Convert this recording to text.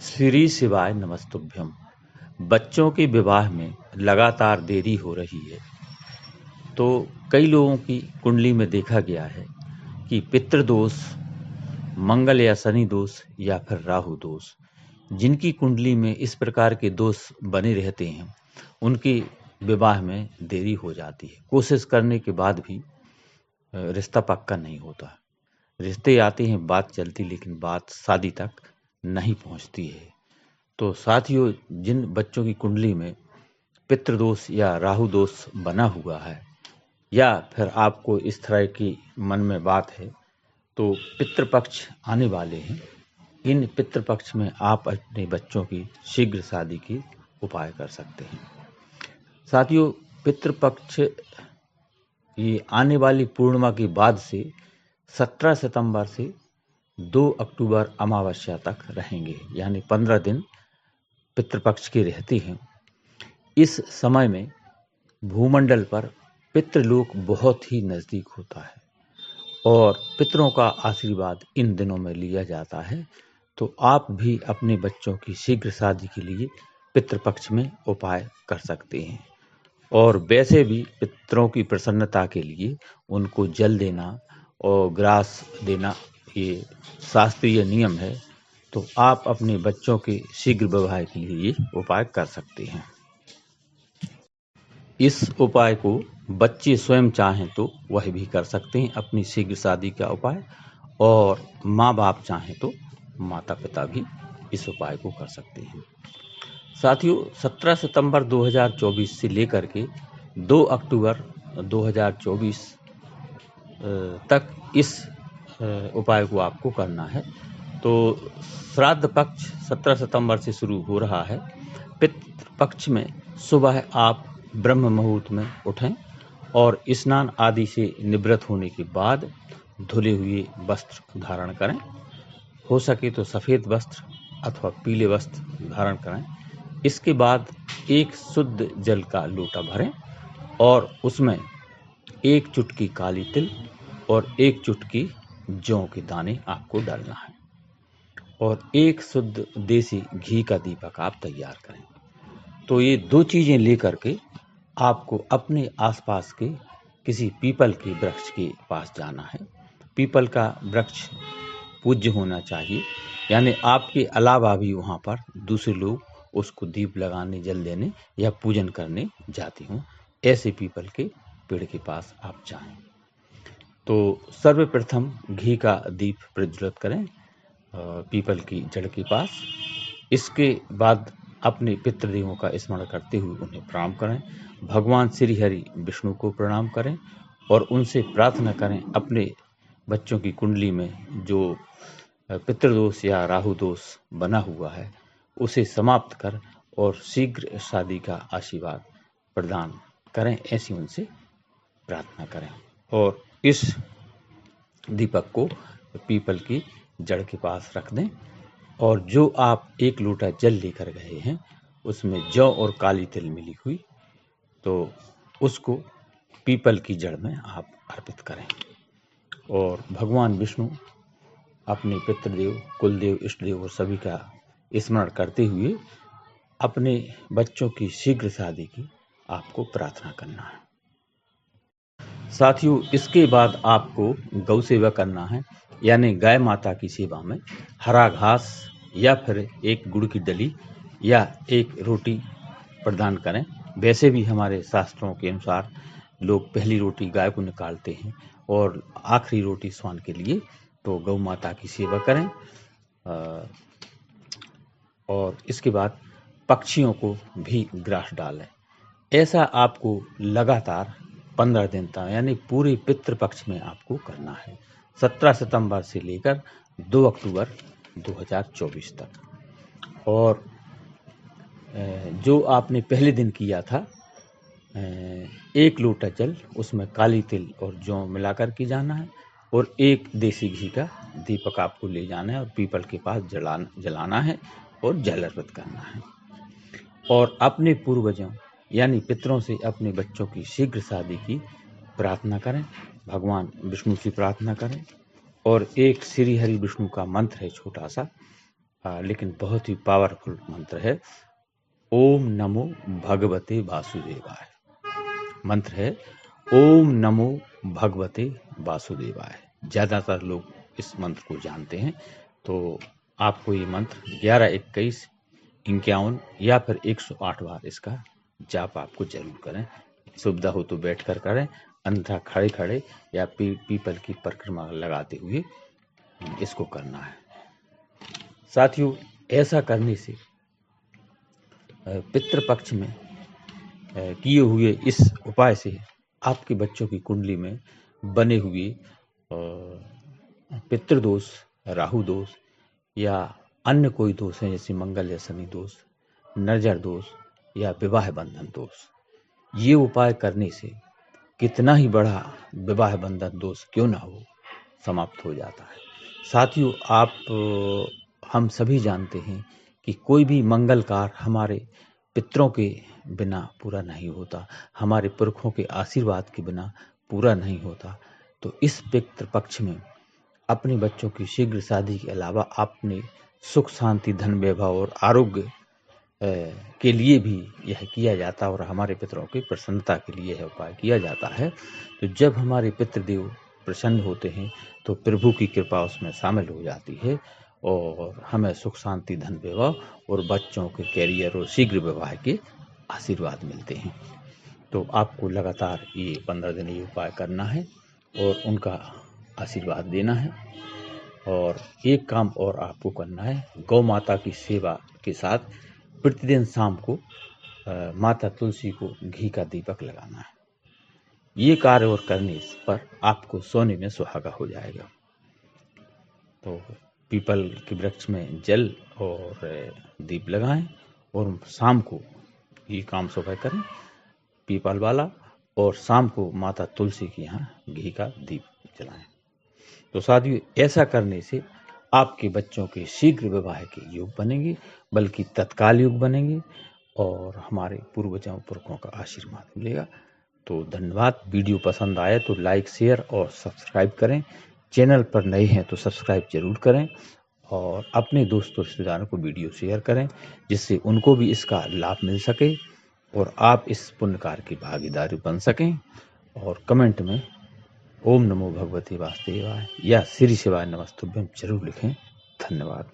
श्री शिवाय नमस्तुभ्यम। बच्चों के विवाह में लगातार देरी हो रही है, तो कई लोगों की कुंडली में देखा गया है कि पितृदोष, मंगल या शनि दोष या फिर राहु दोष, जिनकी कुंडली में इस प्रकार के दोष बने रहते हैं, उनके विवाह में देरी हो जाती है। कोशिश करने के बाद भी रिश्ता पक्का नहीं होता। रिश्ते आते हैं, बात चलती, लेकिन बात शादी तक नहीं पहुंचती है। तो साथियों, जिन बच्चों की कुंडली में पितृदोष या राहु दोष बना हुआ है, या फिर आपको इस तरह की मन में बात है, तो पितृपक्ष आने वाले हैं। इन पितृपक्ष में आप अपने बच्चों की शीघ्र शादी की उपाय कर सकते हैं। साथियों, पितृपक्ष ये आने वाली पूर्णिमा के बाद से 17 सितंबर से 2 अक्टूबर अमावस्या तक रहेंगे, यानी 15 दिन पितृपक्ष के रहते हैं। इस समय में भूमंडल पर पितृलोक बहुत ही नज़दीक होता है और पितरों का आशीर्वाद इन दिनों में लिया जाता है। तो आप भी अपने बच्चों की शीघ्र शादी के लिए पितृपक्ष में उपाय कर सकते हैं। और वैसे भी पितरों की प्रसन्नता के लिए उनको जल देना और ग्रास देना ये शास्त्रीय नियम है। तो आप अपने बच्चों के शीघ्र विवाह के लिए ये उपाय कर सकते हैं। इस उपाय को बच्चे स्वयं चाहें तो वह भी कर सकते हैं, अपनी शीघ्र शादी का उपाय, और माँ बाप चाहें तो माता पिता भी इस उपाय को कर सकते हैं। साथियों, 17 सितंबर 2024 से लेकर के 2 अक्टूबर 2024 तक इस उपाय को आपको करना है। तो श्राद्ध पक्ष 17 सितंबर से शुरू हो रहा है। पितृ पक्ष में सुबह आप ब्रह्म मुहूर्त में उठें और स्नान आदि से निवृत्त होने के बाद धुले हुए वस्त्र धारण करें। हो सके तो सफ़ेद वस्त्र अथवा पीले वस्त्र धारण करें। इसके बाद एक शुद्ध जल का लोटा भरें और उसमें एक चुटकी काली तिल और एक चुटकी जौ के दाने आपको डालना है, और एक शुद्ध देसी घी का दीपक आप तैयार करें। तो ये दो चीज़ें लेकर के आपको अपने आसपास के किसी पीपल के वृक्ष के पास जाना है। पीपल का वृक्ष पूज्य होना चाहिए, यानी आपके अलावा भी वहाँ पर दूसरे लोग उसको दीप लगाने, जल देने या पूजन करने जाते हों। ऐसे पीपल के पेड़ के पास आप जाएं। तो सर्वप्रथम घी का दीप प्रज्वलित करें पीपल की जड़ के पास। इसके बाद अपने पितृदेवों का स्मरण करते हुए उन्हें प्रणाम करें। भगवान श्री हरि विष्णु को प्रणाम करें और उनसे प्रार्थना करें अपने बच्चों की कुंडली में जो पितृदोष या राहु दोष बना हुआ है उसे समाप्त कर और शीघ्र शादी का आशीर्वाद प्रदान करें, ऐसी उनसे प्रार्थना करें। और इस दीपक को पीपल की जड़ के पास रख दें और जो आप एक लोटा जल लेकर गए हैं उसमें जौ और काली तिल मिली हुई, तो उसको पीपल की जड़ में आप अर्पित करें। और भगवान विष्णु, अपने पितृदेव, कुलदेव, इष्टदेव और सभी का स्मरण करते हुए अपने बच्चों की शीघ्र शादी की आपको प्रार्थना करना है। साथियों, इसके बाद आपको गौ सेवा करना है, यानी गाय माता की सेवा में हरा घास या फिर एक गुड़ की डली या एक रोटी प्रदान करें। वैसे भी हमारे शास्त्रों के अनुसार लोग पहली रोटी गाय को निकालते हैं और आखिरी रोटी स्वान के लिए। तो गौ माता की सेवा करें और इसके बाद पक्षियों को भी ग्रास डालें। ऐसा आपको लगातार 15 दिन तक, यानी पूरे पितृपक्ष में आपको करना है, 17 सितंबर से लेकर 2 अक्टूबर 2024 तक। और जो आपने पहले दिन किया था, एक लोटा जल, उसमें काली तिल और जौ मिलाकर के जाना है और एक देसी घी का दीपक आपको ले जाना है और पीपल के पास जलाना है और जल अर्पित करना है। और अपने पूर्वजों यानी पितरों से अपने बच्चों की शीघ्र शादी की प्रार्थना करें, भगवान विष्णु से प्रार्थना करें और एक श्री हरि विष्णु का मंत्र है छोटा सा, लेकिन बहुत ही पावरफुल मंत्र है। ओम नमो भगवते वासुदेवाय। मंत्र है ओम नमो भगवते वासुदेवाय। ज़्यादातर लोग इस मंत्र को जानते हैं, तो आपको ये मंत्र 11, 21, 51 या फिर 108 बार इसका जाप आपको जरूर करें। सुविधा हो तो बैठकर करें, अन्यथा खड़े खड़े या पीपल की परिक्रमा लगाते हुए इसको करना है। साथियों, ऐसा करने से पितृपक्ष में किए हुए इस उपाय से आपके बच्चों की कुंडली में बने हुए पितृदोष, राहु दोष या अन्य कोई दोष है, जैसे मंगल या शनि दोष, नजर दोष या विवाह बंधन दोष, ये उपाय करने से कितना ही बड़ा विवाह बंधन दोष क्यों ना हो, समाप्त हो जाता है। साथियों, हम सभी जानते हैं कि कोई भी मंगल कार्य हमारे पितरों के बिना पूरा नहीं होता, हमारे पुरखों के आशीर्वाद के बिना पूरा नहीं होता। तो इस पितृपक्ष में अपने बच्चों की शीघ्र शादी के अलावा अपने सुख, शांति, धन, वैभव और आरोग्य के लिए भी यह किया जाता है और हमारे पितरों की प्रसन्नता के लिए यह उपाय किया जाता है। तो जब हमारे पितृदेव प्रसन्न होते हैं तो प्रभु की कृपा उसमें शामिल हो जाती है और हमें सुख, शांति, धन, वैभव और बच्चों के कैरियर और शीघ्र विवाह के आशीर्वाद मिलते हैं। तो आपको लगातार ये 15 दिन ये उपाय करना है और उनका आशीर्वाद देना है। और एक काम और आपको करना है, गौ माता की सेवा के साथ प्रतिदिन शाम को माता तुलसी को घी का दीपक लगाना है। ये कार्य और करने पर आपको सोने में सुहागा हो जाएगा। तो पीपल के वृक्ष में जल और दीप लगाएं और शाम को ये काम सुबह करें पीपल वाला, और शाम को माता तुलसी के यहाँ घी का दीप जलाएं। तो साथियों, ऐसा करने से आपके बच्चों के शीघ्र विवाह के योग बनेंगे, बल्कि तत्काल योग बनेंगे और हमारे पूर्वजों पुरखों का आशीर्वाद मिलेगा। तो धन्यवाद। वीडियो पसंद आए तो लाइक, शेयर और सब्सक्राइब करें। चैनल पर नए हैं तो सब्सक्राइब जरूर करें और अपने दोस्तों रिश्तेदारों को वीडियो शेयर करें, जिससे उनको भी इसका लाभ मिल सके और आप इस पुण्य कार्य की भागीदारी बन सकें। और कमेंट में ओम नमो भगवते वासुदेवाय या श्री शिवाय नमस्तुभ्यम जरूर लिखें। धन्यवाद।